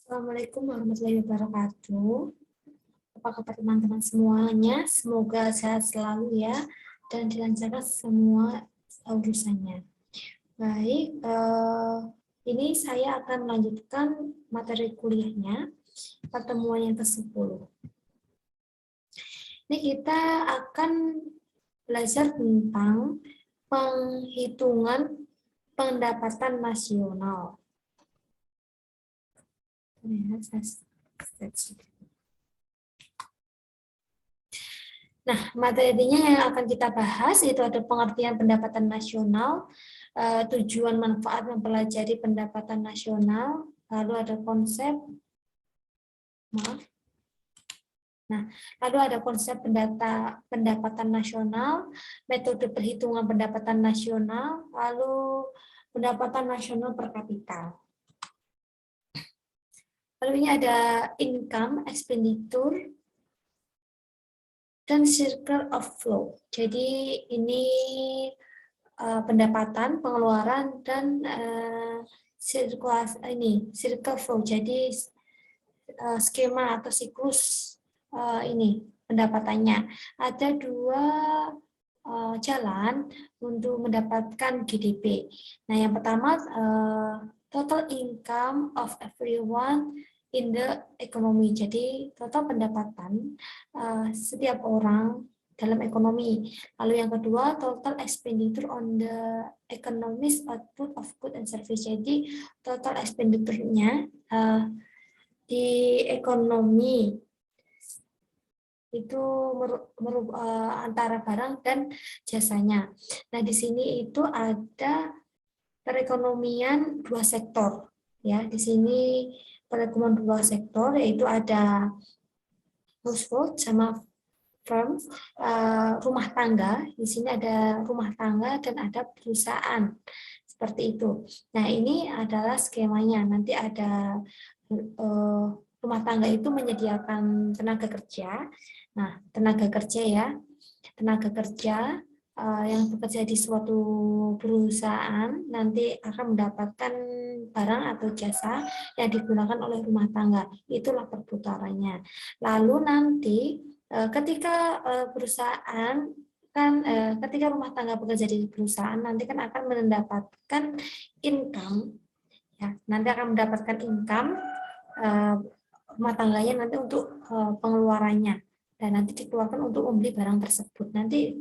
Assalamualaikum warahmatullahi wabarakatuh. Apa kabar teman-teman semuanya? Semoga sehat selalu ya dan dilancarkan semua urusannya. Baik, ini saya akan melanjutkan materi kuliahnya, pertemuan yang ke-10. Ini kita akan belajar tentang penghitungan pendapatan nasional. Nah, materinya yang akan kita bahas itu ada pengertian pendapatan nasional, tujuan manfaat mempelajari pendapatan nasional, lalu ada konsep, lalu ada konsep pendapatan nasional, metode perhitungan pendapatan nasional, lalu pendapatan nasional per kapita. Lalu ini ada income, expenditure, dan circle of flow. Jadi ini pendapatan, pengeluaran, dan circle flow. Jadi skema atau siklus ini pendapatannya. Ada dua jalan untuk mendapatkan GDP. Nah, yang pertama total income of everyone in the economy. Jadi total pendapatan setiap orang dalam ekonomi. Lalu yang kedua total expenditure on the economic output of goods and service. Jadi total expenditure-nya di ekonomi itu antara barang dan jasanya. Nah, di sini itu ada perekonomian dua sektor. Ya, di sini perekonomian dua sektor yaitu ada household sama firm, rumah tangga. Di sini ada rumah tangga dan ada perusahaan. Seperti itu. Nah, ini adalah skemanya. Nanti ada rumah tangga itu menyediakan tenaga kerja. Nah, tenaga kerja ya. Tenaga kerja yang bekerja di suatu perusahaan nanti akan mendapatkan barang atau jasa yang digunakan oleh rumah tangga. Itulah perputarannya. Lalu nanti ketika perusahaan ketika rumah tangga bekerja di perusahaan nanti kan akan mendapatkan income, ya, nanti akan mendapatkan income rumah tangganya nanti untuk pengeluarannya dan nanti dikeluarkan untuk membeli barang tersebut. Nanti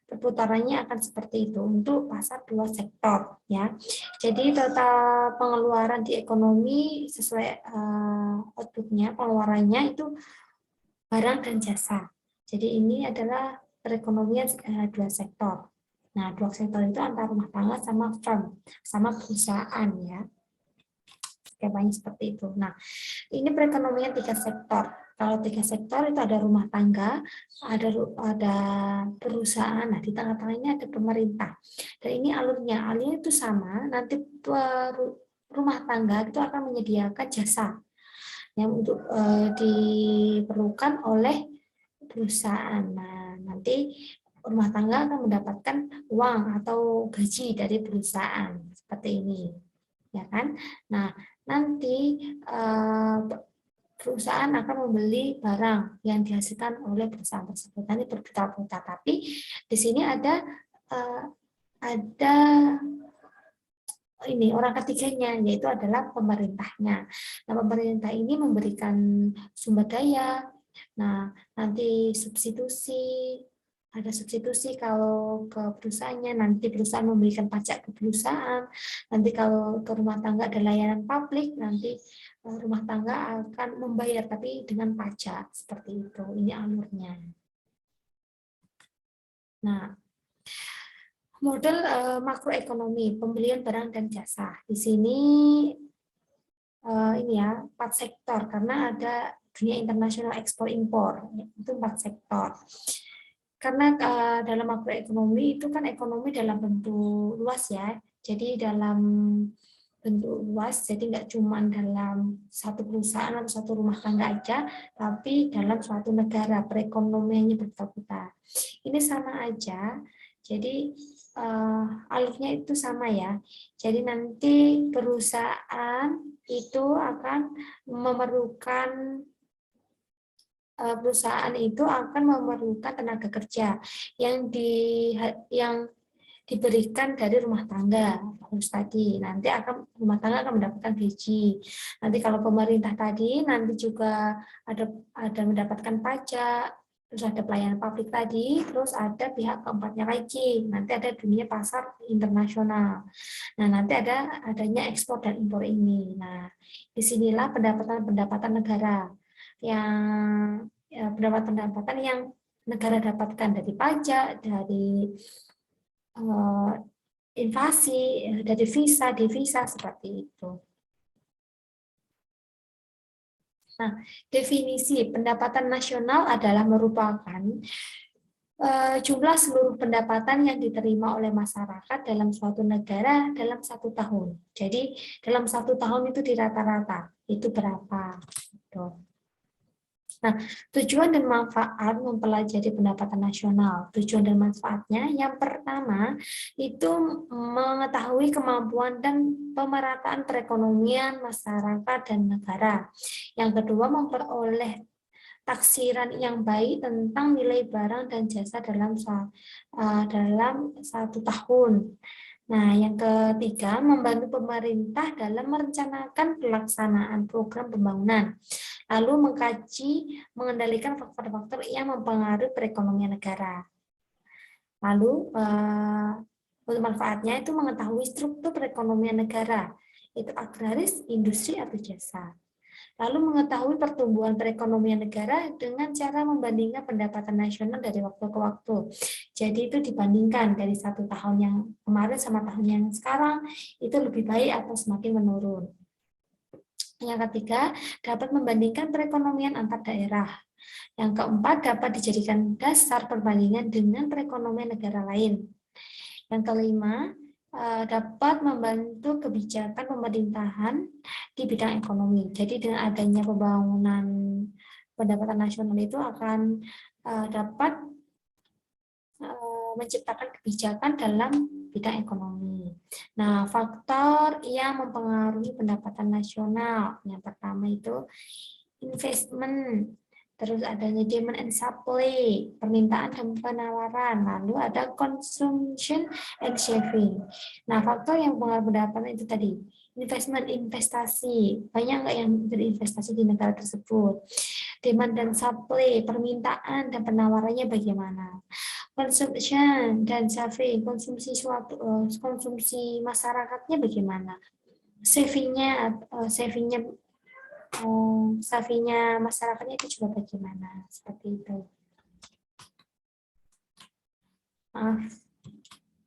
perputarannya akan seperti itu untuk pasar dua sektor, ya. Jadi total pengeluaran di ekonomi sesuai outputnya, pengeluarannya itu barang dan jasa. Jadi ini adalah perekonomian dua sektor. Nah, dua sektor itu antara rumah tangga sama firm, sama perusahaan, ya. Skemanya seperti itu. Nah, ini perekonomian tiga sektor. Kalau tiga sektor itu ada rumah tangga, ada perusahaan. Nah, di tengah-tengahnya ada pemerintah. Dan ini alurnya itu sama. Nanti rumah tangga itu akan menyediakan jasa yang untuk diperlukan oleh perusahaan. Nah, nanti rumah tangga akan mendapatkan uang atau gaji dari perusahaan seperti ini, ya kan? Nah, nanti perusahaan akan membeli barang yang dihasilkan oleh perusahaan tersebut. Nanti berputar-putar. Tapi di sini ada ini orang ketiganya, yaitu adalah pemerintahnya. Nah, pemerintah ini memberikan sumber daya. Nah, nanti ada substitusi kalau ke perusahaannya, nanti perusahaan memberikan pajak ke perusahaan, nanti kalau ke rumah tangga ada layanan publik, nanti rumah tangga akan membayar tapi dengan pajak, seperti itu. Ini alurnya. Nah, model makroekonomi, pembelian barang dan jasa. Di sini ini ya, 4 sektor karena ada dunia internasional ekspor impor, itu 4 sektor. Karena dalam makroekonomi itu kan ekonomi dalam bentuk luas ya, jadi dalam bentuk luas, jadi nggak cuma dalam satu perusahaan atau satu rumah tangga aja, tapi dalam suatu negara perekonomiannya berputar-putar. Ini sama aja, jadi alurnya itu sama ya. Jadi nanti perusahaan itu akan memerlukan tenaga kerja yang diberikan dari rumah tangga harus tadi. Nanti rumah tangga akan mendapatkan gaji. Nanti kalau pemerintah tadi nanti juga ada mendapatkan pajak, terus ada pelayanan publik tadi, terus ada pihak keempatnya lagi. Nanti ada dunia pasar internasional. Nah, nanti adanya ekspor dan impor ini. Nah, disinilah pendapatan negara yang pendapatan yang negara dapatkan dari pajak, dari invasi, dari visa, devisa seperti itu. Nah, definisi pendapatan nasional adalah merupakan jumlah seluruh pendapatan yang diterima oleh masyarakat dalam suatu negara dalam 1 tahun. Jadi dalam 1 tahun itu dirata-rata itu berapa? Gitu. Nah, tujuan dan manfaat mempelajari pendapatan nasional. Tujuan dan manfaatnya yang pertama itu mengetahui kemampuan dan pemerataan perekonomian masyarakat dan negara. Yang kedua, memperoleh taksiran yang baik tentang nilai barang dan jasa dalam 1 tahun. Nah, yang ketiga, membantu pemerintah dalam merencanakan pelaksanaan program pembangunan, lalu mengkaji, mengendalikan faktor-faktor yang mempengaruhi perekonomian negara. Lalu, untuk manfaatnya itu mengetahui struktur perekonomian negara, itu agraris, industri, atau jasa. Lalu mengetahui pertumbuhan perekonomian negara dengan cara membandingkan pendapatan nasional dari waktu ke waktu. Jadi itu dibandingkan dari 1 tahun yang kemarin sama tahun yang sekarang, itu lebih baik atau semakin menurun. Yang ketiga, dapat membandingkan perekonomian antar daerah. Yang keempat, dapat dijadikan dasar perbandingan dengan perekonomian negara lain. Yang kelima, dapat membantu kebijakan pemerintahan di bidang ekonomi. Jadi dengan adanya pembangunan pendapatan nasional itu akan dapat menciptakan kebijakan dalam bidang ekonomi. Nah, faktor yang mempengaruhi pendapatan nasional, yang pertama itu investment, terus adanya demand and supply, permintaan dan penawaran, lalu ada consumption and saving. Nah, faktor yang mempengaruhi pendapatan itu tadi, investment, investasi, banyak nggak yang berinvestasi di negara tersebut, demand dan supply, permintaan dan penawarannya bagaimana, consumption dan saving, konsumsi masyarakatnya bagaimana, savingnya masyarakatnya itu juga bagaimana, seperti itu.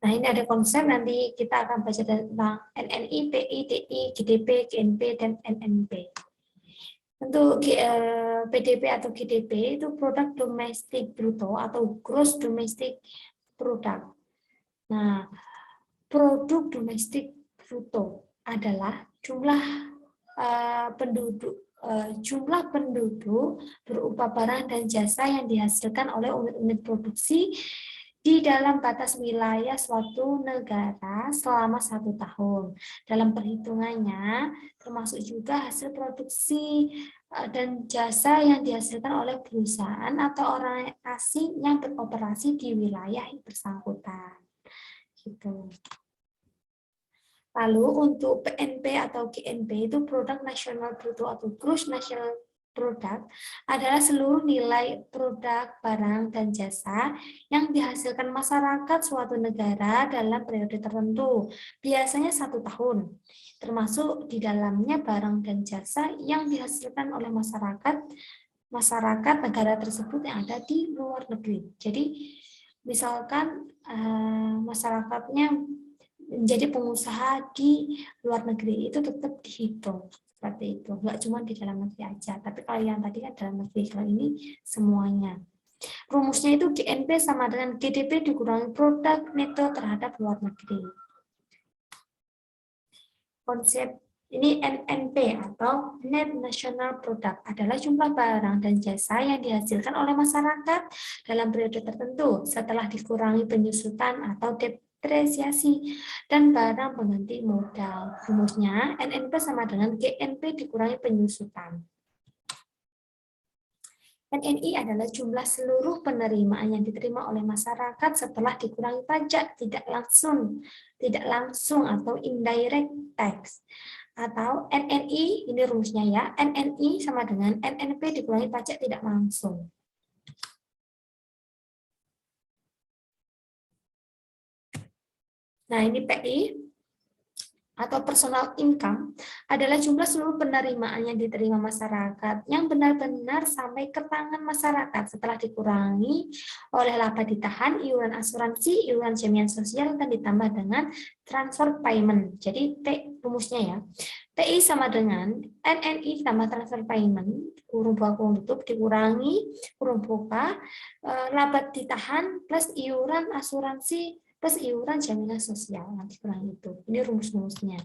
Nah, ini ada konsep, nanti kita akan baca tentang NNI, PI, DI, GDP, GNP, dan NNP. Untuk PDB atau GDP itu produk domestik bruto atau gross domestic product. Nah, produk domestik bruto adalah jumlah penduduk berupa barang dan jasa yang dihasilkan oleh unit-unit produksi di dalam batas wilayah suatu negara selama 1 tahun. Dalam perhitungannya, termasuk juga hasil produksi dan jasa yang dihasilkan oleh perusahaan atau orang asing yang beroperasi di wilayah yang bersangkutan. Gitu. Lalu untuk PNP atau GNP itu produk nasional bruto atau gross national product adalah seluruh nilai produk, barang, dan jasa yang dihasilkan masyarakat suatu negara dalam periode tertentu, biasanya 1 tahun, termasuk di dalamnya barang dan jasa yang dihasilkan oleh masyarakat negara tersebut yang ada di luar negeri. Jadi misalkan masyarakatnya menjadi pengusaha di luar negeri, itu tetap dihitung seperti itu, nggak cuma di dalam negeri aja. Tapi kalau yang tadi kan dalam negeri, kalau ini semuanya. Rumusnya itu GNP sama dengan GDP dikurangi produk neto terhadap luar negeri. Konsep ini NNP atau Net National Product adalah jumlah barang dan jasa yang dihasilkan oleh masyarakat dalam periode tertentu setelah dikurangi penyusutan atau depresiasi, dan barang pengganti modal. Rumusnya, NNP sama dengan GNP dikurangi penyusutan. NNI adalah jumlah seluruh penerimaan yang diterima oleh masyarakat setelah dikurangi pajak tidak langsung atau indirect tax. Atau NNI, ini rumusnya ya, NNI sama dengan NNP dikurangi pajak tidak langsung. Nah, ini PI atau personal income adalah jumlah seluruh penerimaan yang diterima masyarakat yang benar-benar sampai ke tangan masyarakat setelah dikurangi oleh laba ditahan, iuran asuransi, iuran jaminan sosial, dan ditambah dengan transfer payment. Jadi rumusnya ya, PI sama dengan NNI tambah transfer payment, kurung buka kurung tutup, dikurangi kurung buka, laba ditahan plus iuran asuransi plus iuran jaminan sosial, nanti kurang itu. Ini rumus-rumusnya.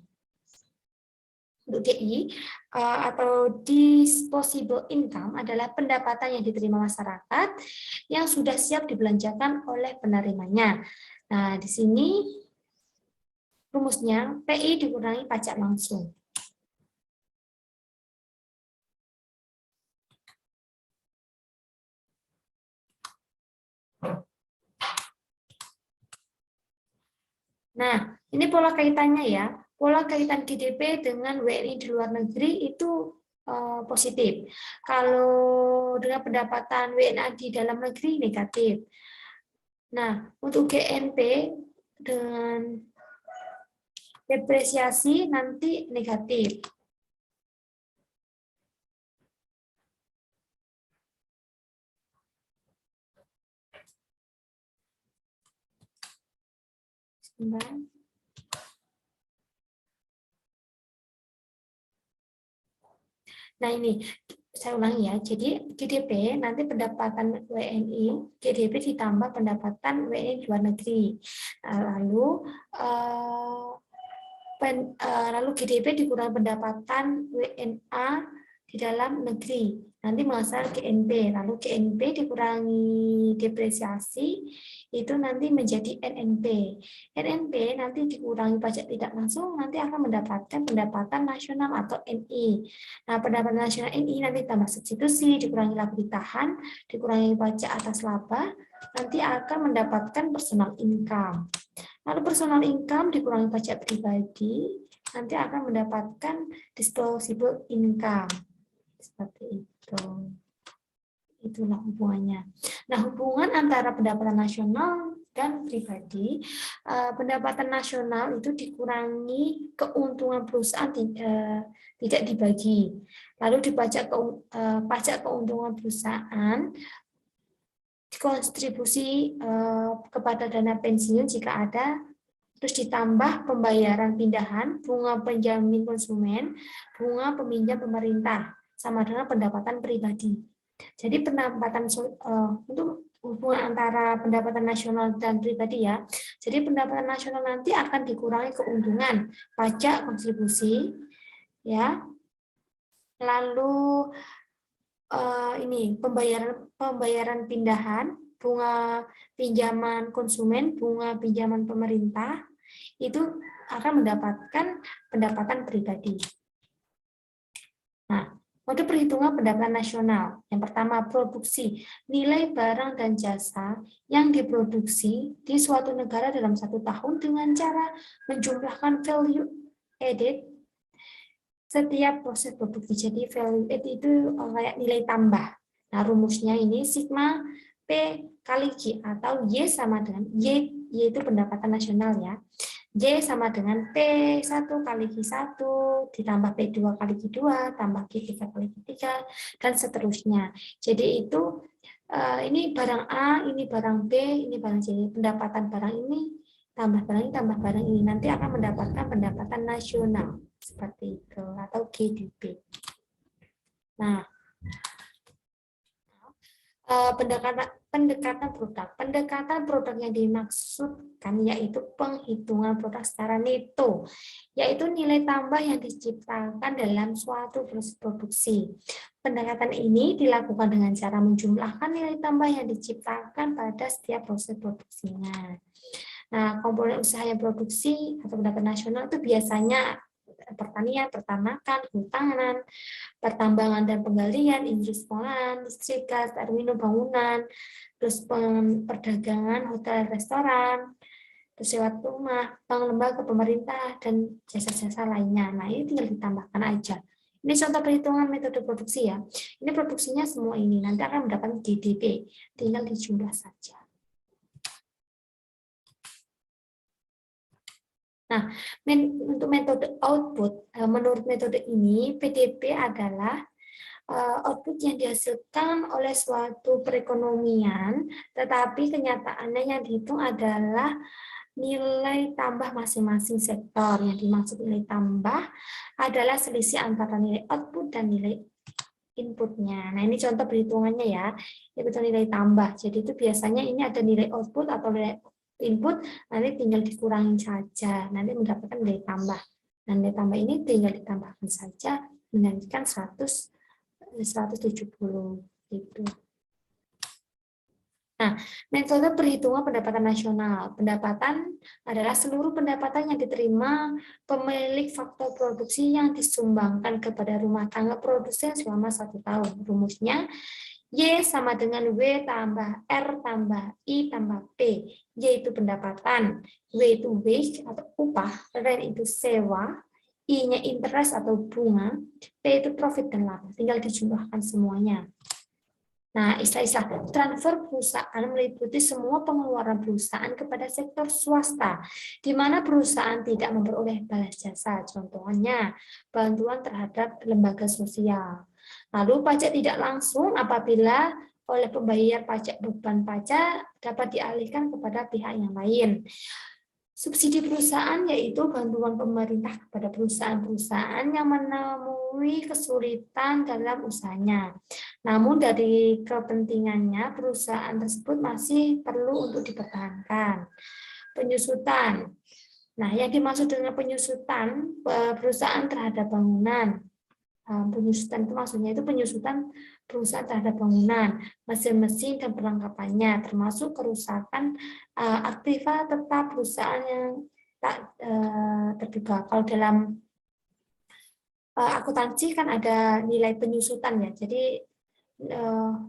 Untuk DI atau disposable income adalah pendapatan yang diterima masyarakat yang sudah siap dibelanjakan oleh penerimanya. Nah, di sini rumusnya PI dikurangi pajak langsung. Nah, ini pola kaitannya ya. Pola kaitan GDP dengan WNI di luar negeri itu positif. Kalau dengan pendapatan WNA di dalam negeri negatif. Nah, untuk GNP dengan depresiasi nanti negatif. Nah, ini saya ulangi ya. Jadi GDP nanti pendapatan WNI, GDP ditambah pendapatan WNI di luar negeri. Lalu GDP dikurangi pendapatan WNA di dalam negeri. Nanti menghasilkan GNP, lalu GNP dikurangi depresiasi, itu nanti menjadi NNP. NNP nanti dikurangi pajak tidak langsung, nanti akan mendapatkan pendapatan nasional atau NI. Nah, pendapatan nasional NI nanti tambah substitusi, dikurangi laba ditahan, dikurangi pajak atas laba, nanti akan mendapatkan personal income. Lalu personal income dikurangi pajak pribadi, nanti akan mendapatkan disposable income. Seperti itu. Itulah hubungannya. Nah, hubungan antara pendapatan nasional dan pribadi, pendapatan nasional itu dikurangi keuntungan perusahaan tidak dibagi. Lalu di pajak keuntungan perusahaan kontribusi kepada dana pensiun jika ada, terus ditambah pembayaran pindahan, bunga penjamin konsumen, bunga peminjam pemerintah, sama dengan pendapatan pribadi. Jadi pendapatan untuk hubungan antara pendapatan nasional dan pribadi ya. Jadi pendapatan nasional nanti akan dikurangi keuntungan pajak kontribusi, ya. Lalu ini pembayaran pindahan, bunga pinjaman konsumen, bunga pinjaman pemerintah, itu akan mendapatkan pendapatan pribadi. Nah, mode perhitungan pendapatan nasional. Yang pertama, produksi. Nilai barang dan jasa yang diproduksi di suatu negara dalam 1 tahun dengan cara menjumlahkan value added setiap proses produksi. Jadi value added itu kayak nilai tambah. Nah, rumusnya ini sigma P kali Q atau Y sama dengan Y itu pendapatan nasional ya. Y sama dengan P1 kali Q1 ditambah P2 kali Q2 tambah Q3 kali Q3 dan seterusnya. Jadi itu ini barang A, ini barang B, ini barang C. Pendapatan barang ini tambah barang ini nanti akan mendapatkan pendapatan nasional seperti itu atau GDP. Nah, pendekatan produk yang dimaksudkan yaitu penghitungan produk secara neto, yaitu nilai tambah yang diciptakan dalam suatu proses produksi. Pendekatan ini dilakukan dengan cara menjumlahkan nilai tambah yang diciptakan pada setiap proses produksinya. Nah, komponen usaha yang produksi atau pendapatan nasional itu biasanya pertanian, peternakan, kehutanan, pertambangan dan penggalian, industri pengolahan, listrik, gas, air minum, bangunan, terus perdagangan, hotel, restoran, terus lewat rumah, bank, lembaga, pemerintah, dan jasa-jasa lainnya. Nah, ini tinggal ditambahkan aja. Ini contoh perhitungan metode produksi ya. Ini produksinya semua ini, nanti akan mendapatkan GDP, tinggal dijumlah saja. Nah, untuk metode output, menurut metode ini, PDB adalah output yang dihasilkan oleh suatu perekonomian, tetapi kenyataannya yang dihitung adalah nilai tambah masing-masing sektor. Yang dimaksud nilai tambah adalah selisih antara nilai output dan nilai inputnya. Nah, ini contoh perhitungannya ya, yaitu nilai tambah. Jadi itu biasanya ini ada nilai output atau nilai input, nanti tinggal dikurangin saja, nanti mendapatkan nilai tambah. Nah, nilai tambah ini tinggal ditambahkan saja, menjadikan 170 gitu. Nah, metode perhitungan pendapatan nasional. Pendapatan adalah seluruh pendapatan yang diterima pemilik faktor produksi yang disumbangkan kepada rumah tangga produsen selama 1 tahun. Rumusnya, Y sama dengan W tambah R tambah I tambah P. Y itu pendapatan, W itu wage atau upah, rent itu sewa, I-nya interest atau bunga, P itu profit dan laba. Tinggal dijumlahkan semuanya. Nah, istilah-istilah transfer perusahaan meliputi semua pengeluaran perusahaan kepada sektor swasta, di mana perusahaan tidak memperoleh balas jasa, contohnya bantuan terhadap lembaga sosial. Lalu pajak tidak langsung apabila oleh pembayar pajak beban pajak dapat dialihkan kepada pihak yang lain. Subsidi perusahaan yaitu bantuan pemerintah kepada perusahaan-perusahaan yang menemui kesulitan dalam usahanya. Namun dari kepentingannya perusahaan tersebut masih perlu untuk dipertahankan. Penyusutan. Nah, yang dimaksud dengan penyusutan perusahaan terhadap bangunan. Penyusutan itu maksudnya itu penyusutan perusahaan terhadap bangunan, mesin-mesin dan perlengkapannya, termasuk kerusakan aktiva tetap perusahaan yang tak terduga. Kalau dalam akuntansi kan ada nilai penyusutan ya, jadi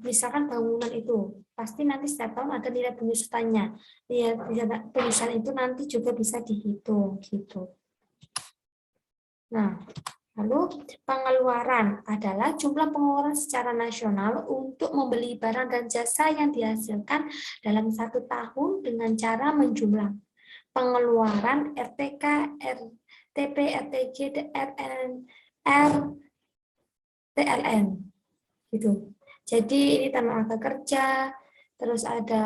misalkan bangunan itu pasti nanti setiap tahun ada nilai penyusutannya. Nilai penyusutan itu nanti juga bisa dihitung gitu. Nah, lalu pengeluaran adalah jumlah pengeluaran secara nasional untuk membeli barang dan jasa yang dihasilkan dalam 1 tahun dengan cara menjumlah pengeluaran RTK, RTP, RTG, RN, RTLN gitu. Jadi ini tenaga kerja, terus ada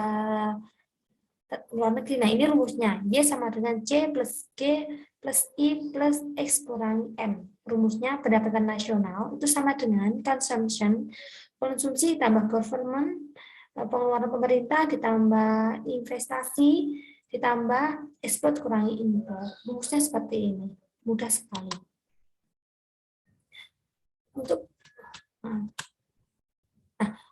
luar negeri. Nah, ini rumusnya. Y sama dengan C plus G plus I plus X kurangi M. Rumusnya pendapatan nasional itu sama dengan consumption, konsumsi ditambah government, pengeluaran pemerintah ditambah investasi, ditambah ekspor kurangi impor. Rumusnya seperti ini. Mudah sekali.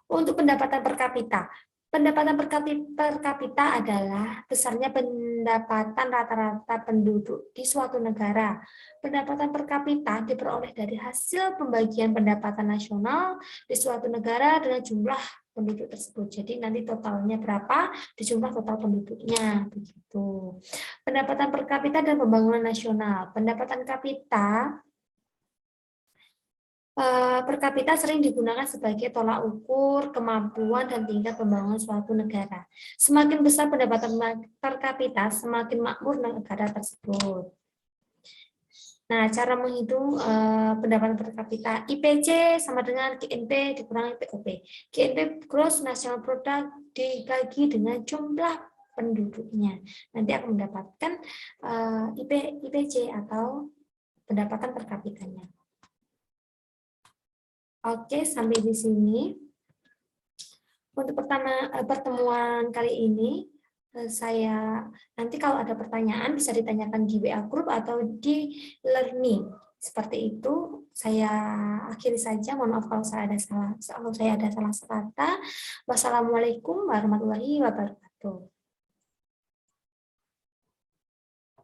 Untuk pendapatan per kapita. Pendapatan per kapita adalah besarnya pendapatan rata-rata penduduk di suatu negara. Pendapatan per kapita diperoleh dari hasil pembagian pendapatan nasional di suatu negara dengan jumlah penduduk tersebut. Jadi nanti totalnya berapa dijumlah total penduduknya begitu. Pendapatan per kapita dan pembangunan nasional. Pendapatan kapita per kapita sering digunakan sebagai tolak ukur kemampuan dan tingkat pembangunan suatu negara. Semakin besar pendapatan per kapita, semakin makmur negara tersebut. Nah, cara menghitung pendapatan per kapita, IPC sama dengan GNP dikurangi POP. GNP Gross National Product dibagi dengan jumlah penduduknya. Nanti akan mendapatkan IPC atau pendapatan per kapitanya. Oke, sampai di sini. Untuk pertemuan kali ini, saya nanti kalau ada pertanyaan bisa ditanyakan di WA Group atau di Learning. Seperti itu, saya akhiri saja. Mohon maaf kalau saya ada salah kata. Wassalamualaikum warahmatullahi wabarakatuh.